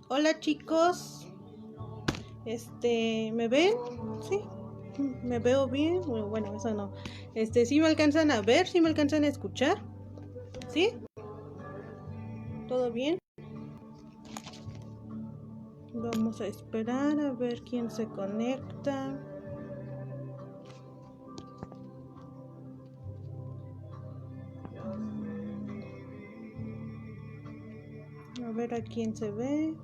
Hola chicos, ¿me ven? ¿Sí? ¿Me veo bien? Bueno, eso no. ¿Sí me alcanzan a ver? ¿Sí me alcanzan a escuchar? ¿Sí? ¿Todo bien? Vamos a esperar a ver quién se conecta. A ver a quién se ve.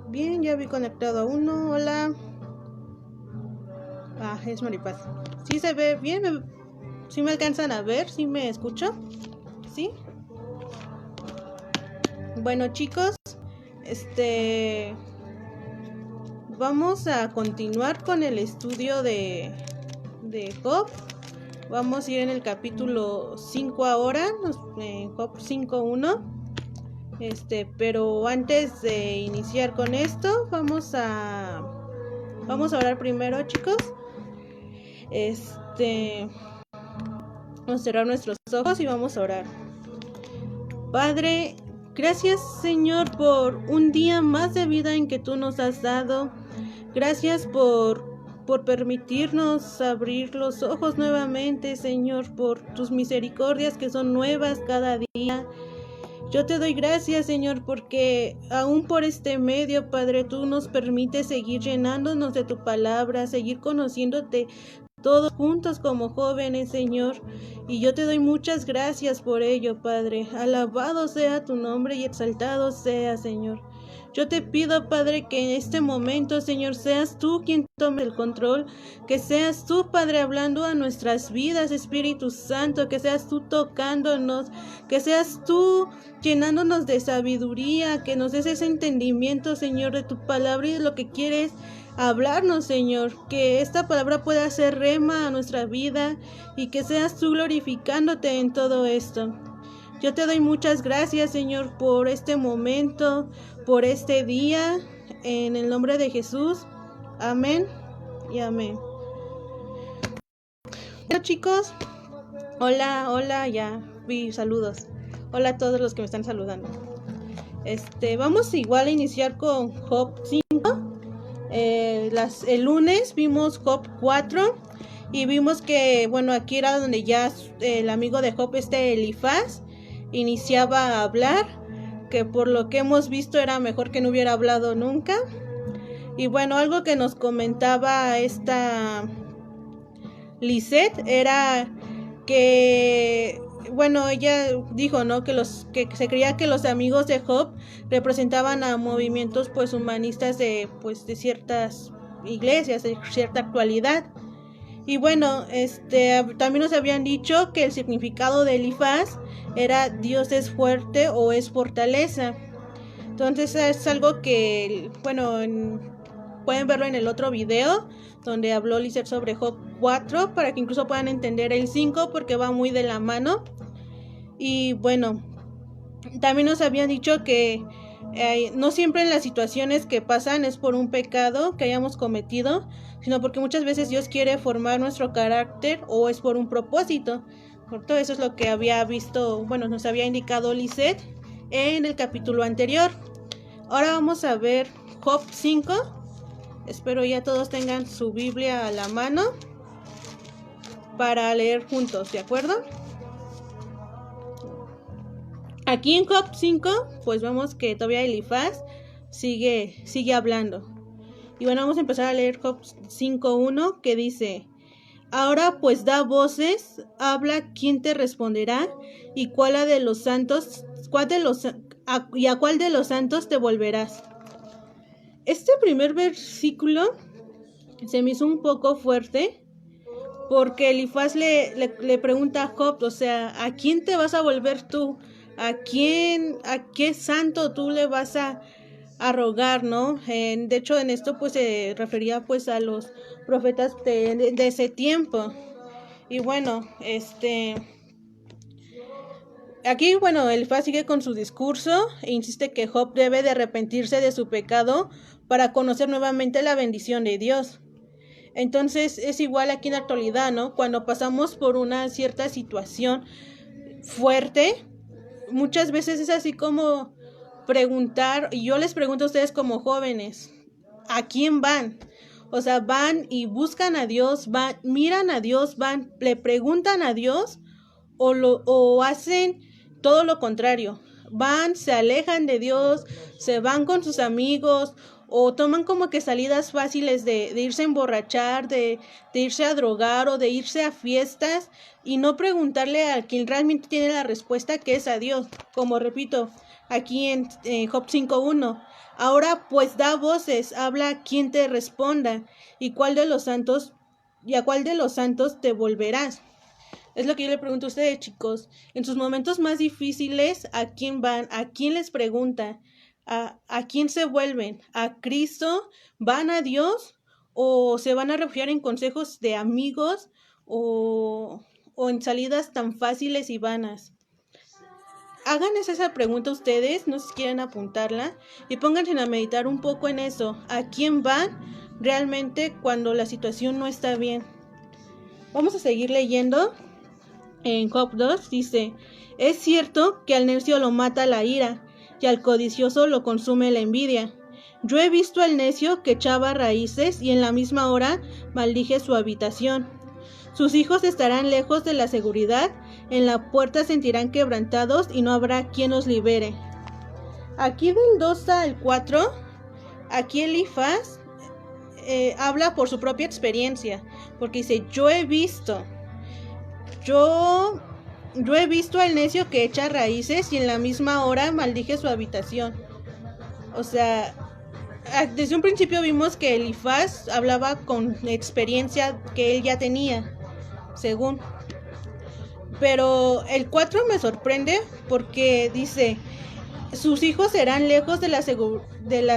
Bien, ya vi conectado a uno. Hola. Es Maripaz. ¿Sí se ve bien? ¿Sí me alcanzan a ver? ¿Sí me escucho? ¿Sí? Bueno chicos, vamos a continuar con el estudio de Job. Vamos a ir en el capítulo 5 ahora, Job 5.1. Pero antes de iniciar con esto, vamos a orar primero, chicos. Vamos a cerrar nuestros ojos y vamos a orar. Padre, gracias Señor por un día más de vida en que tú nos has dado. Gracias por permitirnos abrir los ojos nuevamente, Señor, por tus misericordias que son nuevas cada día. Yo te doy gracias, Señor, porque aún por este medio, Padre, tú nos permites seguir llenándonos de tu palabra, seguir conociéndote todos juntos como jóvenes, Señor. Y yo te doy muchas gracias por ello, Padre. Alabado sea tu nombre y exaltado sea, Señor. Yo te pido, Padre, que en este momento, Señor, seas tú quien tome el control, que seas tú, Padre, hablando a nuestras vidas, Espíritu Santo, que seas tú tocándonos, que seas tú llenándonos de sabiduría, que nos des ese entendimiento, Señor, de tu palabra y de lo que quieres hablarnos, Señor, que esta palabra pueda ser rema a nuestra vida y que seas tú glorificándote en todo esto. Yo te doy muchas gracias, Señor, por este momento, por este día, en el nombre de Jesús. Amén y amén. Bueno, chicos, hola, ya vi saludos. Hola a todos los que me están saludando. Vamos igual a iniciar con Job 5. El lunes vimos Job 4 y vimos que, bueno, aquí era donde ya el amigo de Job, Elifaz, iniciaba a hablar, que por lo que hemos visto era mejor que no hubiera hablado nunca. Y bueno, algo que nos comentaba esta Lisette era que, bueno, ella dijo, ¿no?, que se creía que los amigos de Job representaban a movimientos pues humanistas de ciertas iglesias, de cierta actualidad. Y bueno, también nos habían dicho que el significado de Elifaz era Dios es fuerte o es fortaleza. Entonces es algo que, bueno, pueden verlo en el otro video donde habló Lisette sobre Job 4 para que incluso puedan entender el 5 porque va muy de la mano. Y bueno, también nos habían dicho que no siempre en las situaciones que pasan es por un pecado que hayamos cometido, sino porque muchas veces Dios quiere formar nuestro carácter o es por un propósito. Por todo eso es lo que había visto, bueno, nos había indicado Lisette en el capítulo anterior. Ahora vamos a ver Job 5. Espero ya todos tengan su Biblia a la mano para leer juntos, ¿de acuerdo? Aquí en Job 5, pues vemos que todavía Elifaz sigue hablando. Y bueno, vamos a empezar a leer Job 5.1, que dice: ahora pues da voces, habla, ¿quién te responderá? ¿Y a cuál de los santos te volverás? Este primer versículo se me hizo un poco fuerte, porque Elifaz le pregunta a Job, o sea, ¿a quién te vas a volver tú? ¿A qué santo tú le vas a rogar, no? De hecho, en esto pues se refería pues a los profetas de ese tiempo. Y bueno, aquí, bueno, Elifaz sigue con su discurso e insiste que Job debe de arrepentirse de su pecado para conocer nuevamente la bendición de Dios. Entonces es igual aquí en la actualidad, ¿no? Cuando pasamos por una cierta situación, fuerte. Muchas veces es así como preguntar, y yo les pregunto a ustedes como jóvenes, ¿a quién van? O sea, van y buscan a Dios, van, miran a Dios, van, le preguntan a Dios, o hacen todo lo contrario. Van, se alejan de Dios, se van con sus amigos, o toman como que salidas fáciles de irse a emborrachar, de irse a drogar o de irse a fiestas y no preguntarle a quien realmente tiene la respuesta, que es a Dios. Como repito, aquí en Job 5:1. Ahora pues da voces, habla a quien te responda, y a cuál de los santos te volverás. Es lo que yo le pregunto a ustedes, chicos. En sus momentos más difíciles, ¿a quién van? ¿A quién les pregunta? ¿A quién se vuelven? ¿A Cristo? ¿Van a Dios? ¿O se van a refugiar en consejos de amigos? ¿O en salidas tan fáciles y vanas? Háganse esa pregunta ustedes, no sé si quieren apuntarla, y pónganse a meditar un poco en eso. ¿A quién van realmente cuando la situación no está bien? Vamos a seguir leyendo. En Job 2 dice: es cierto que al necio lo mata la ira, y al codicioso lo consume la envidia. Yo he visto al necio que echaba raíces y en la misma hora maldije su habitación. Sus hijos estarán lejos de la seguridad, en la puerta sentirán quebrantados y no habrá quien los libere. Aquí del 2 al 4, aquí Elifaz habla por su propia experiencia, porque dice: yo he visto al necio que echa raíces y en la misma hora maldije su habitación. O sea, desde un principio vimos que Elifaz hablaba con experiencia que él ya tenía, según. Pero el 4 me sorprende porque dice: sus hijos serán lejos de la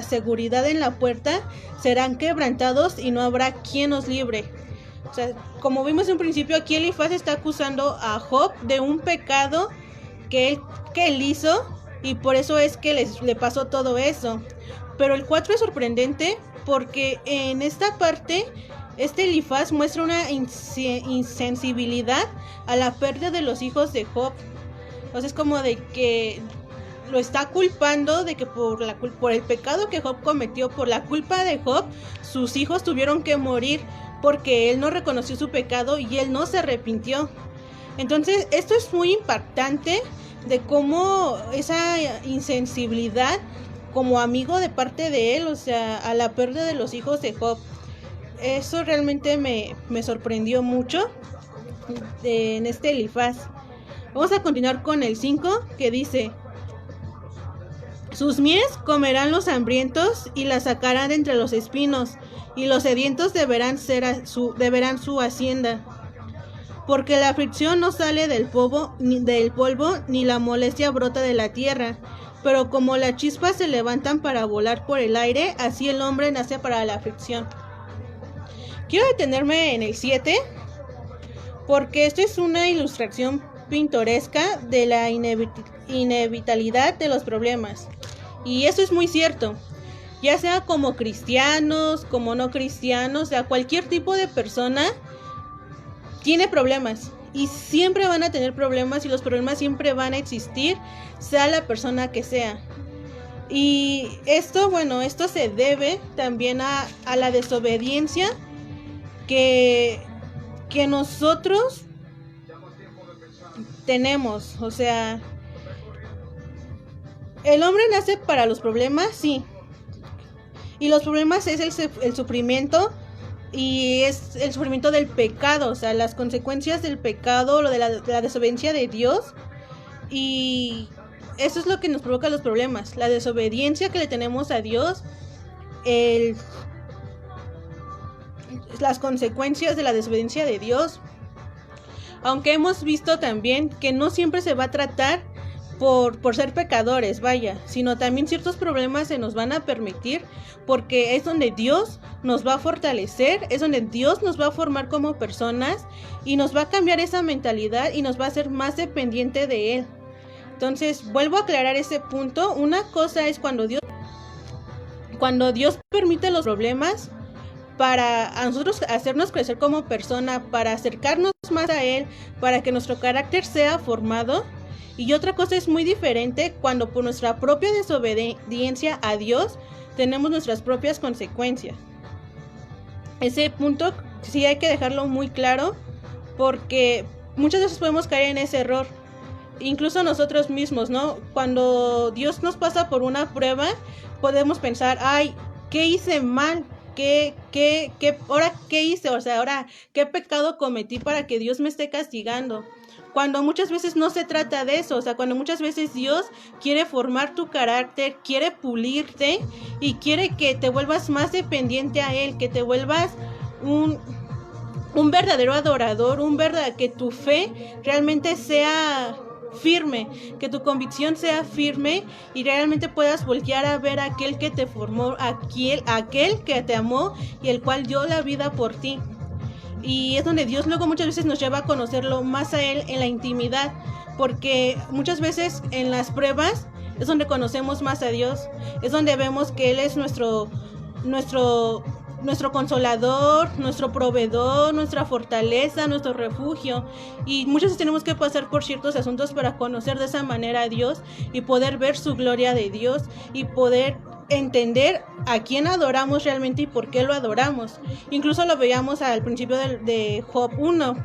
seguridad en la puerta, serán quebrantados y no habrá quien los libre. O sea, como vimos en un principio, aquí Elifaz está acusando a Job de un pecado que él hizo, y por eso es que le pasó todo eso. Pero el 4 es sorprendente porque en esta parte Elifaz muestra una insensibilidad a la pérdida de los hijos de Job. O sea, es como de que lo está culpando de que por el pecado que Job cometió, por la culpa de Job, sus hijos tuvieron que morir, porque él no reconoció su pecado y él no se arrepintió. Entonces, esto es muy impactante de cómo esa insensibilidad como amigo de parte de él, o sea, a la pérdida de los hijos de Job. Eso realmente me sorprendió mucho en este Elifaz. Vamos a continuar con el 5, que dice: sus mies comerán los hambrientos y las sacarán de entre los espinos, y los sedientos deberán su hacienda. Porque la aflicción no sale del polvo, ni la molestia brota de la tierra. Pero como las chispas se levantan para volar por el aire, así el hombre nace para la aflicción. Quiero detenerme en el 7, porque esto es una ilustración pintoresca de la inevitabilidad de los problemas. Y eso es muy cierto. Ya sea como cristianos, como no cristianos, o sea, cualquier tipo de persona tiene problemas. Y siempre van a tener problemas, y los problemas siempre van a existir, sea la persona que sea. Y esto se debe también a la desobediencia que nosotros tenemos. O sea, el hombre nace para los problemas, sí. Y los problemas es el sufrimiento, y es el sufrimiento del pecado, o sea, las consecuencias del pecado, lo de la desobediencia de Dios. Y eso es lo que nos provoca los problemas, la desobediencia que le tenemos a Dios, las consecuencias de la desobediencia de Dios. Aunque hemos visto también que no siempre se va a tratar por ser pecadores, sino también ciertos problemas se nos van a permitir, porque es donde Dios nos va a fortalecer, es donde Dios nos va a formar como personas y nos va a cambiar esa mentalidad y nos va a hacer más dependiente de Él. Entonces, vuelvo a aclarar ese punto. Una cosa es cuando Dios permite los problemas, para a nosotros hacernos crecer como persona, para acercarnos más a Él, para que nuestro carácter sea formado. Y otra cosa es muy diferente cuando por nuestra propia desobediencia a Dios tenemos nuestras propias consecuencias. Ese punto sí hay que dejarlo muy claro, porque muchas veces podemos caer en ese error, incluso nosotros mismos, ¿no? Cuando Dios nos pasa por una prueba, podemos pensar, ay, ¿qué hice mal? ¿Ahora qué hice? O sea, ahora, ¿qué pecado cometí para que Dios me esté castigando? Cuando muchas veces no se trata de eso, o sea, cuando muchas veces Dios quiere formar tu carácter, quiere pulirte y quiere que te vuelvas más dependiente a Él, que te vuelvas un verdadero adorador, que tu fe realmente sea firme, que tu convicción sea firme y realmente puedas voltear a ver a aquel que te formó, aquel que te amó y el cual dio la vida por ti. Y es donde Dios luego muchas veces nos lleva a conocerlo más a Él en la intimidad, porque muchas veces en las pruebas es donde conocemos más a Dios, es donde vemos que Él es nuestro consolador, nuestro proveedor, nuestra fortaleza, nuestro refugio. Y muchas veces tenemos que pasar por ciertos asuntos para conocer de esa manera a Dios y poder ver su gloria de Dios y poder entender a quién adoramos realmente y por qué lo adoramos. Incluso lo veíamos al principio de Job 1.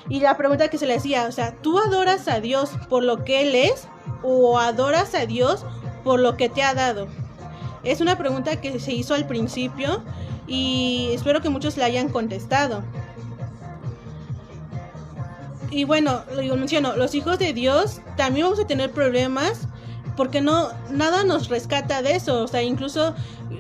Y la pregunta que se le hacía, o sea, ¿tú adoras a Dios por lo que Él es o adoras a Dios por lo que te ha dado? Es una pregunta que se hizo al principio y espero que muchos la hayan contestado. Y bueno, lo menciono, los hijos de Dios también vamos a tener problemas porque nada nos rescata de eso. O sea, incluso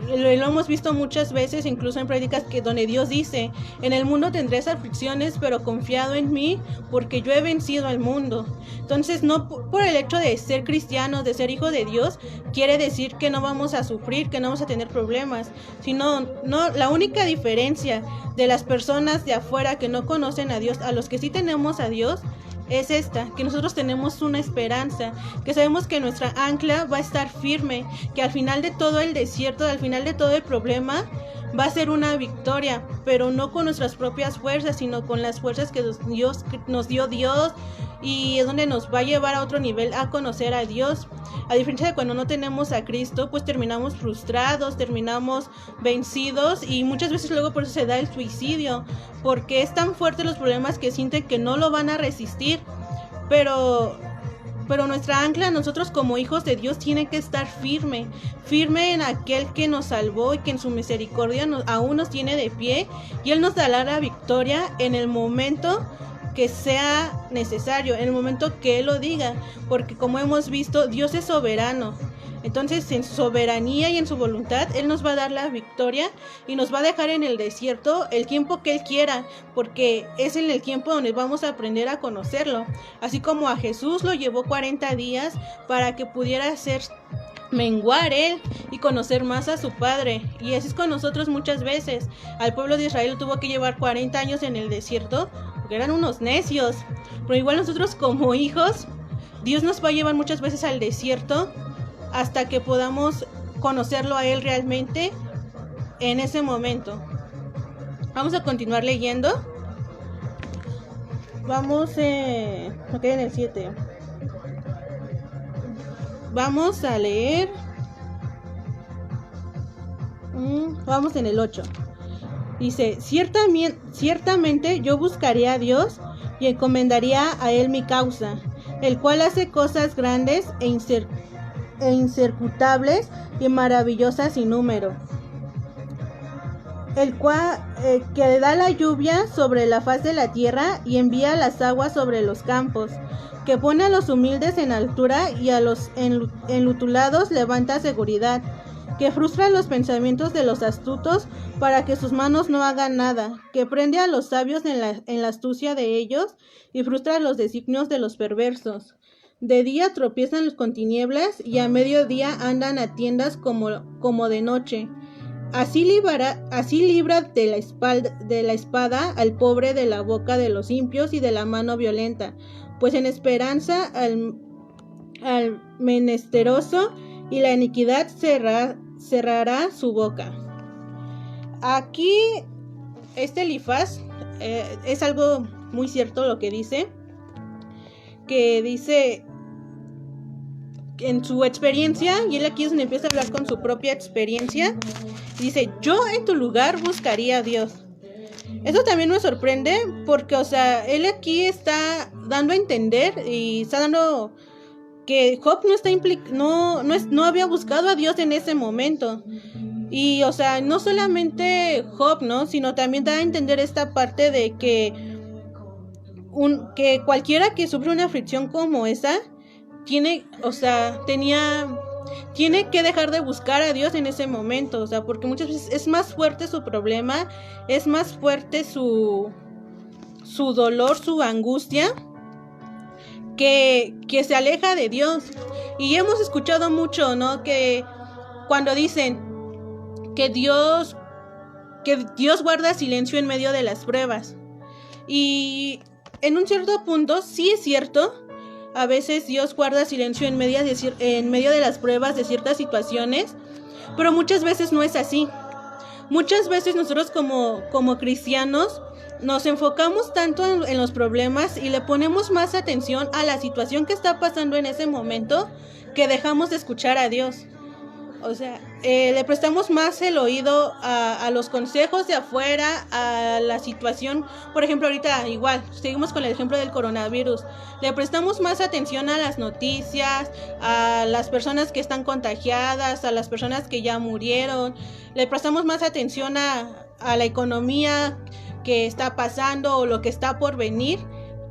lo hemos visto muchas veces, incluso en prédicas donde Dios dice, en el mundo tendréis aflicciones, pero confiado en mí, porque yo he vencido al mundo. Entonces, no por el hecho de ser cristianos, de ser hijo de Dios, quiere decir que no vamos a sufrir, que no vamos a tener problemas, sino la única diferencia de las personas de afuera que no conocen a Dios, a los que sí tenemos a Dios, es esta, que nosotros tenemos una esperanza, que sabemos que nuestra ancla va a estar firme, que al final de todo el desierto, al final de todo el problema, va a ser una victoria, pero no con nuestras propias fuerzas, sino con las fuerzas que nos dio Dios, y es donde nos va a llevar a otro nivel, a conocer a Dios. A diferencia de cuando no tenemos a Cristo, pues terminamos frustrados, terminamos vencidos, y muchas veces luego por eso se da el suicidio, porque es tan fuerte los problemas que sienten que no lo van a resistir, pero nuestra ancla, nosotros como hijos de Dios, tiene que estar firme en aquel que nos salvó y que en su misericordia aún nos tiene de pie, y Él nos dará la victoria en el momento que sea necesario, en el momento que Él lo diga, porque como hemos visto, Dios es soberano. Entonces, en su soberanía y en su voluntad, Él nos va a dar la victoria y nos va a dejar en el desierto el tiempo que Él quiera, porque es en el tiempo donde vamos a aprender a conocerlo. Así como a Jesús lo llevó 40 días para que pudiera hacer menguar Él y conocer más a su Padre. Y así es con nosotros muchas veces. Al pueblo de Israel tuvo que llevar 40 años en el desierto porque eran unos necios. Pero igual nosotros como hijos, Dios nos va a llevar muchas veces al desierto hasta que podamos conocerlo a Él realmente en ese momento. Vamos a continuar leyendo. Vamos en el 7. Vamos a leer. Vamos en el 8. Dice, ciertamente yo buscaría a Dios y encomendaría a Él mi causa, el cual hace cosas grandes e inscrutables y maravillosas sin número, el cual que da la lluvia sobre la faz de la tierra y envía las aguas sobre los campos, que pone a los humildes en altura y a los enlutulados levanta seguridad, que frustra los pensamientos de los astutos para que sus manos no hagan nada, que prende a los sabios en la astucia de ellos y frustra los designios de los perversos. De día tropiezan con tinieblas y a mediodía andan a tiendas como de noche. Así libra de la espada al pobre de la boca de los impios y de la mano violenta, pues en esperanza al menesteroso y la iniquidad cerrará su boca. aquí este Elifaz es algo muy cierto lo que dice, en su experiencia, y él aquí es donde empieza a hablar con su propia experiencia. Dice: yo en tu lugar buscaría a Dios. Eso también me sorprende porque, o sea, él aquí está dando a entender y está dando que Job no había buscado a Dios en ese momento. Y, o sea, no solamente Job, ¿no? Sino también da a entender esta parte de que cualquiera que sufre una aflicción como esa tiene que dejar de buscar a Dios en ese momento, o sea, porque muchas veces es más fuerte su problema, es más fuerte su dolor, su angustia, que se aleja de Dios. Y hemos escuchado mucho, ¿no? Que cuando dicen que Dios guarda silencio en medio de las pruebas. Y en un cierto punto sí es cierto. A veces Dios guarda silencio en medio de las pruebas de ciertas situaciones, pero muchas veces no es así. Muchas veces nosotros como cristianos nos enfocamos tanto en los problemas y le ponemos más atención a la situación que está pasando en ese momento que dejamos de escuchar a Dios. O sea, le prestamos más el oído a los consejos de afuera, a la situación. Por ejemplo, ahorita igual, seguimos con el ejemplo del coronavirus. Le prestamos más atención a las noticias, a las personas que están contagiadas, a las personas que ya murieron. Le prestamos más atención a la economía que está pasando o lo que está por venir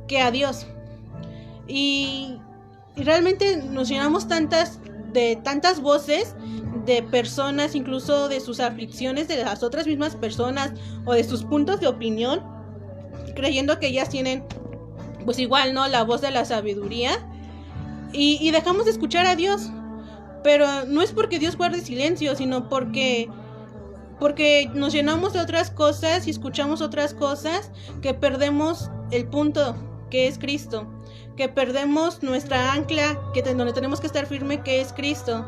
que a Dios. Y realmente nos llenamos de tantas voces de personas, incluso de sus aflicciones, de las otras mismas personas o de sus puntos de opinión, creyendo que ellas tienen, pues igual, ¿no?, la voz de la sabiduría, y dejamos de escuchar a Dios. Pero no es porque Dios guarde silencio, sino porque nos llenamos de otras cosas y escuchamos otras cosas, que perdemos el punto que es Cristo, que perdemos nuestra ancla, donde tenemos que estar firme, que es Cristo.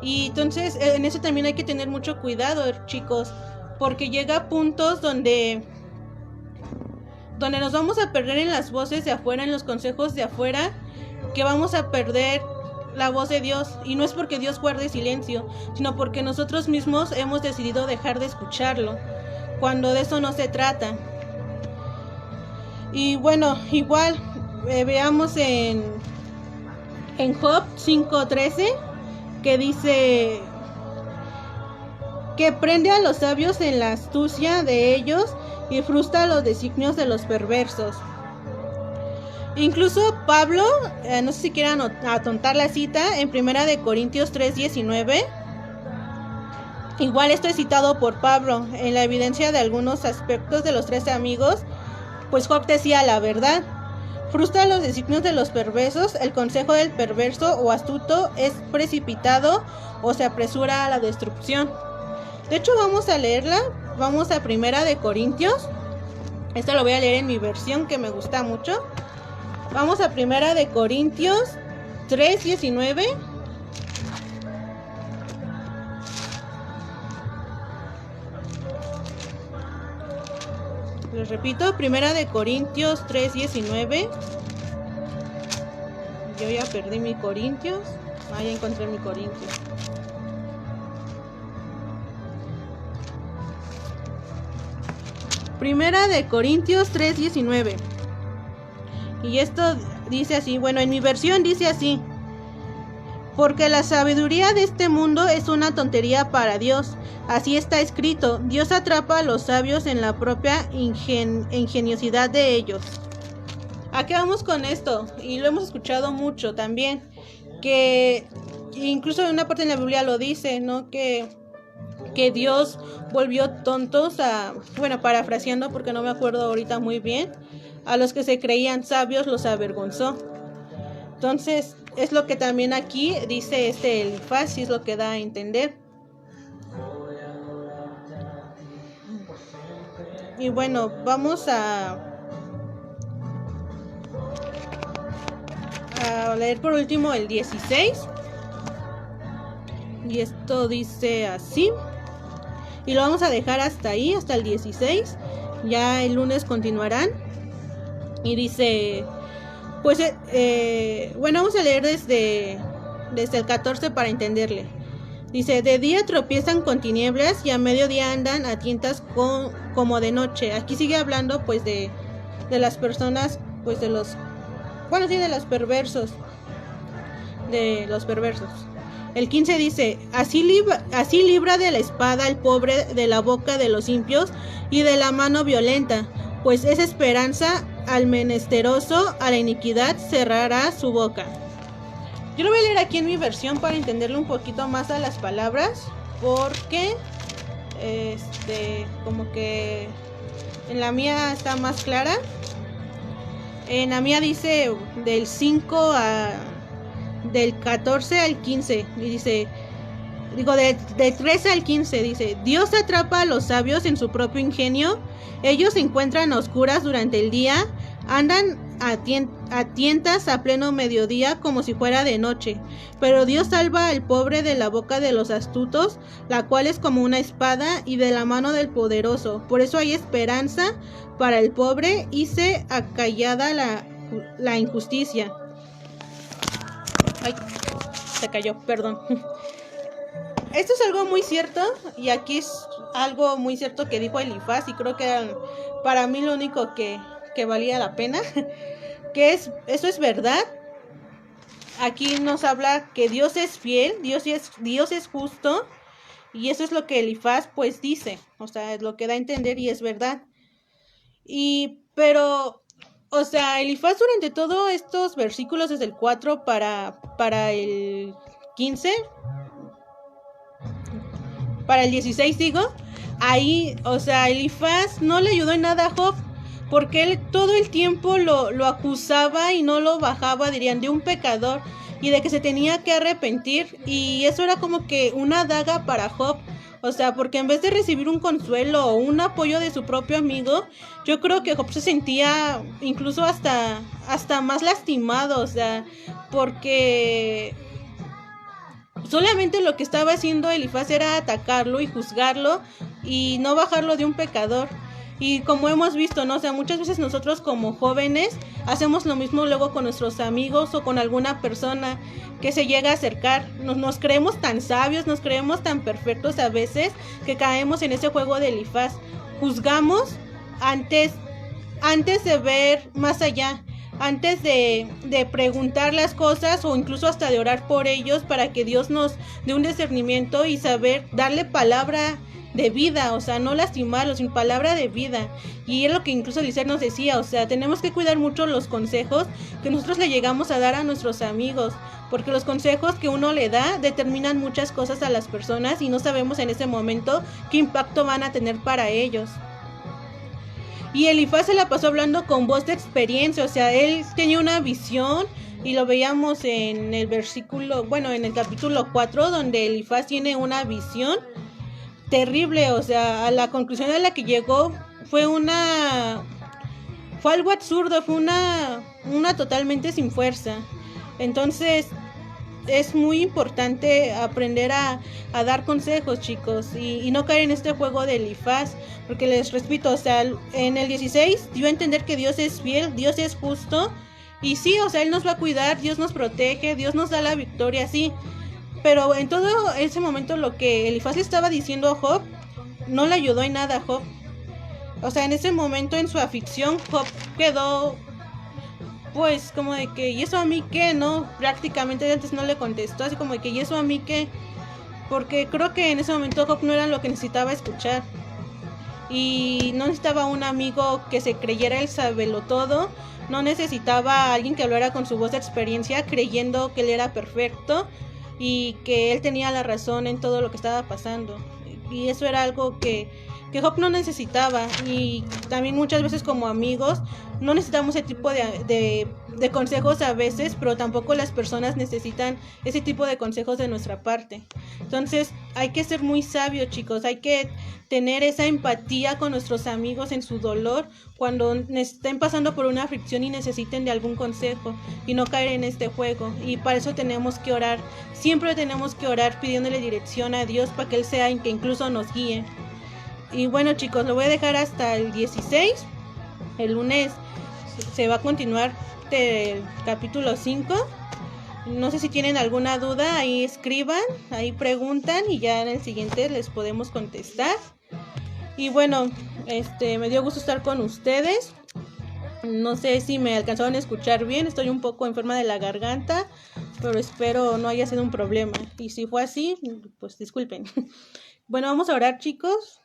Y entonces en eso también hay que tener mucho cuidado, chicos, porque llega puntos donde nos vamos a perder en las voces de afuera, en los consejos de afuera, que vamos a perder la voz de Dios. Y no es porque Dios guarde silencio, sino porque nosotros mismos hemos decidido dejar de escucharlo, cuando de eso no se trata. Y bueno, igual veamos en Job 5:13, que dice que prende a los sabios en la astucia de ellos y frustra los designios de los perversos. Incluso Pablo, no sé si quieran atontar la cita, en 1 de Corintios 3:19, igual esto es citado por Pablo, en la evidencia de algunos aspectos de los 3 amigos, pues Job decía la verdad. Frustra los designios de los perversos, el consejo del perverso o astuto es precipitado o se apresura a la destrucción. De hecho, vamos a leerla. Vamos a 1 de Corintios. Esto lo voy a leer en mi versión, que me gusta mucho. Vamos a 1 de Corintios 3:19. Les repito, 1 de Corintios 3:19. Yo ya perdí mi Corintios. Ya encontré mi Corintios. Primera de Corintios 3:19. Y esto dice así, bueno, en mi versión dice así: porque la sabiduría de este mundo es una tontería para Dios. Así está escrito: Dios atrapa a los sabios en la propia ingeniosidad de ellos. ¿A qué vamos con esto? Y lo hemos escuchado mucho también, que incluso en una parte en la Biblia lo dice, ¿no? Que Dios volvió tontos parafraseando, porque no me acuerdo ahorita muy bien, a los que se creían sabios los avergonzó. Entonces, es lo que también aquí dice Elifaz, y es lo que da a entender. Y bueno, vamos a leer por último el 16. Y esto dice así: Y lo vamos a dejar hasta ahí, hasta el 16. Ya el lunes continuarán. Y dice, pues, bueno, vamos a leer desde el 14 para entenderle. Dice, de día tropiezan con tinieblas y a mediodía andan a tientas como de noche. Aquí sigue hablando pues de las personas, pues de los, bueno, sí, de los perversos. El 15 dice, así libra de la espada el pobre de la boca de los impios y de la mano violenta, pues es esperanza al menesteroso, a la iniquidad cerrará su boca. Yo lo voy a leer aquí en mi versión para entenderle un poquito más a las palabras, porque como que en la mía está más clara. En la mía dice del 14 al 15, y dice, de 13 al 15, dice, Dios atrapa a los sabios en su propio ingenio, ellos se encuentran a oscuras durante el día, andan a tientas a pleno mediodía como si fuera de noche, pero Dios salva al pobre de la boca de los astutos, la cual es como una espada, y de la mano del poderoso. Por eso hay esperanza para el pobre y se acallada la injusticia. Ay, se cayó, perdón. Esto es algo muy cierto, y aquí es algo muy cierto que dijo Elifaz, y creo que era para mí lo único que valía la pena. Que eso es verdad. Aquí nos habla que Dios es fiel, Dios es justo, y eso es lo que Elifaz pues dice, o sea, es lo que da a entender y es verdad. Pero, o sea, Elifaz durante todos estos versículos, desde el 4 para el 15, para el 16 digo, ahí, o sea, Elifaz no le ayudó en nada a Job, porque él todo el tiempo lo acusaba y no lo bajaba, dirían, de un pecador, y de que se tenía que arrepentir, y eso era como que una daga para Job. O sea, porque en vez de recibir un consuelo o un apoyo de su propio amigo, yo creo que Job se sentía incluso hasta más lastimado, o sea, porque solamente lo que estaba haciendo Elifaz era atacarlo y juzgarlo y no bajarlo de un pecador. Y como hemos visto, ¿no? O sea, muchas veces nosotros como jóvenes hacemos lo mismo luego con nuestros amigos o con alguna persona que se llega a acercar. Nos creemos tan sabios, nos creemos tan perfectos a veces que caemos en ese juego de Elifaz. Juzgamos antes de ver más allá, antes de preguntar las cosas o incluso hasta de orar por ellos para que Dios nos dé un discernimiento y saber darle palabra de vida, o sea, no lastimarlos, sin palabra de vida. Y es lo que incluso Eliezer nos decía, o sea, tenemos que cuidar mucho los consejos que nosotros le llegamos a dar a nuestros amigos, porque los consejos que uno le da determinan muchas cosas a las personas y no sabemos en ese momento qué impacto van a tener para ellos. Y Elifaz se la pasó hablando con voz de experiencia, o sea, él tenía una visión y lo veíamos en el versículo, bueno, en el capítulo 4, donde Elifaz tiene una visión terrible, o sea, a la conclusión a la que llegó fue algo absurdo, fue una totalmente sin fuerza. Entonces es muy importante aprender a dar consejos, chicos, y no caer en este juego de Elifaz, porque les repito, o sea, en el 16 dio a entender que Dios es fiel, Dios es justo, y sí, o sea, Él nos va a cuidar, Dios nos protege, Dios nos da la victoria, sí. Pero en todo ese momento lo que Elifaz le estaba diciendo a Job no le ayudó en nada a Job. O sea, en ese momento, en su aflicción, Job quedó pues como de que, ¿y eso a mí qué? ¿No? Prácticamente antes no le contestó, así como de que, ¿y eso a mí qué? Porque creo que en ese momento Job no era lo que necesitaba escuchar. Y no necesitaba un amigo que se creyera el sabelotodo. No necesitaba a alguien que hablara con su voz de experiencia creyendo que él era perfecto y que él tenía la razón en todo lo que estaba pasando. Y eso era algo que Job no necesitaba. Y también muchas veces como amigos no necesitamos ese tipo de consejos a veces, pero tampoco las personas necesitan ese tipo de consejos de nuestra parte. Entonces hay que ser muy sabios, chicos, hay que tener esa empatía con nuestros amigos en su dolor cuando estén pasando por una aflicción y necesiten de algún consejo, y no caer en este juego. Y para eso tenemos que orar, siempre tenemos que orar pidiéndole dirección a Dios para que Él sea el que incluso nos guíe. Y bueno, chicos, lo voy a dejar hasta el 16. El lunes se va a continuar el capítulo 5. No sé si tienen alguna duda, ahí escriban, ahí preguntan y ya en el siguiente les podemos contestar. Y bueno, me dio gusto estar con ustedes. No sé si me alcanzaron a escuchar bien, estoy un poco enferma de la garganta, pero espero no haya sido un problema. Y si fue así, pues disculpen. Bueno, vamos a orar, chicos,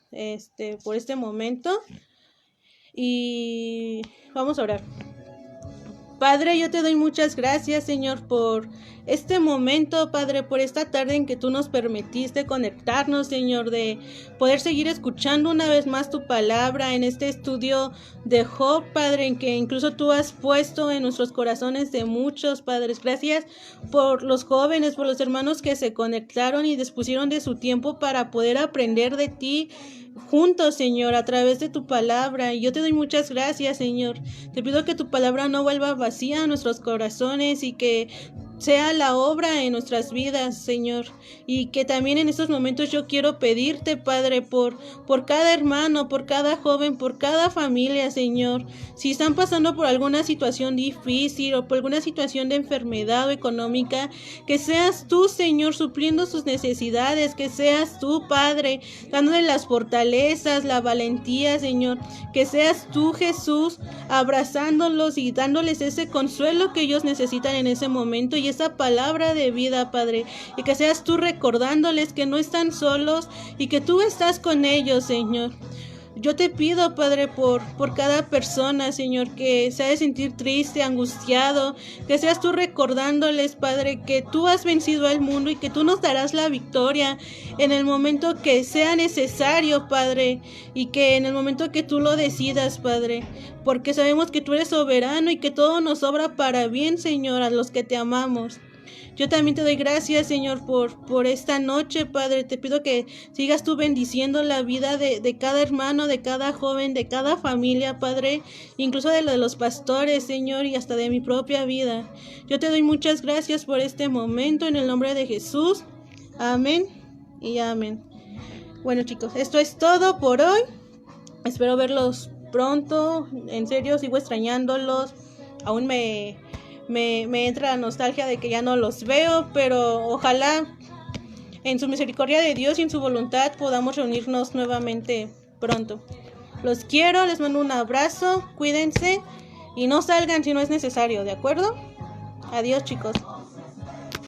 por este momento. Y vamos a orar. Padre, yo te doy muchas gracias, Señor, por este momento, Padre, por esta tarde en que tú nos permitiste conectarnos, Señor, de poder seguir escuchando una vez más tu palabra en este estudio de Job, Padre, en que incluso tú has puesto en nuestros corazones de muchos, Padres. Gracias por los jóvenes, por los hermanos que se conectaron y dispusieron de su tiempo para poder aprender de ti juntos, Señor, a través de tu palabra. Y yo te doy muchas gracias, Señor. Te pido que tu palabra no vuelva vacía a nuestros corazones y que sea la obra en nuestras vidas, Señor. Y que también en estos momentos yo quiero pedirte, Padre, por cada hermano, por cada joven, por cada familia, Señor. Si están pasando por alguna situación difícil o por alguna situación de enfermedad o económica, que seas tú, Señor, supliendo sus necesidades, que seas tú, Padre, dándole las fortalezas, la valentía, Señor. Que seas tú, Jesús, abrazándolos y dándoles ese consuelo que ellos necesitan en ese momento y esa palabra de vida, Padre, y que seas tú recordándoles que no están solos y que tú estás con ellos, Señor. Yo te pido, Padre, por cada persona, Señor, que se ha de sentir triste, angustiado, que seas tú recordándoles, Padre, que tú has vencido al mundo y que tú nos darás la victoria en el momento que sea necesario, Padre, y que en el momento que tú lo decidas, Padre, porque sabemos que tú eres soberano y que todo nos obra para bien, Señor, a los que te amamos. Yo también te doy gracias, Señor, por esta noche, Padre. Te pido que sigas tú bendiciendo la vida de cada hermano, de cada joven, de cada familia, Padre, incluso de los pastores, Señor, y hasta de mi propia vida. Yo te doy muchas gracias por este momento, en el nombre de Jesús. Amén y amén. Bueno, chicos, esto es todo por hoy. Espero verlos pronto. En serio, sigo extrañándolos. Aún me entra la nostalgia de que ya no los veo, pero ojalá en su misericordia de Dios y en su voluntad podamos reunirnos nuevamente pronto. Los quiero, les mando un abrazo, cuídense y no salgan si no es necesario, ¿de acuerdo? Adiós, chicos.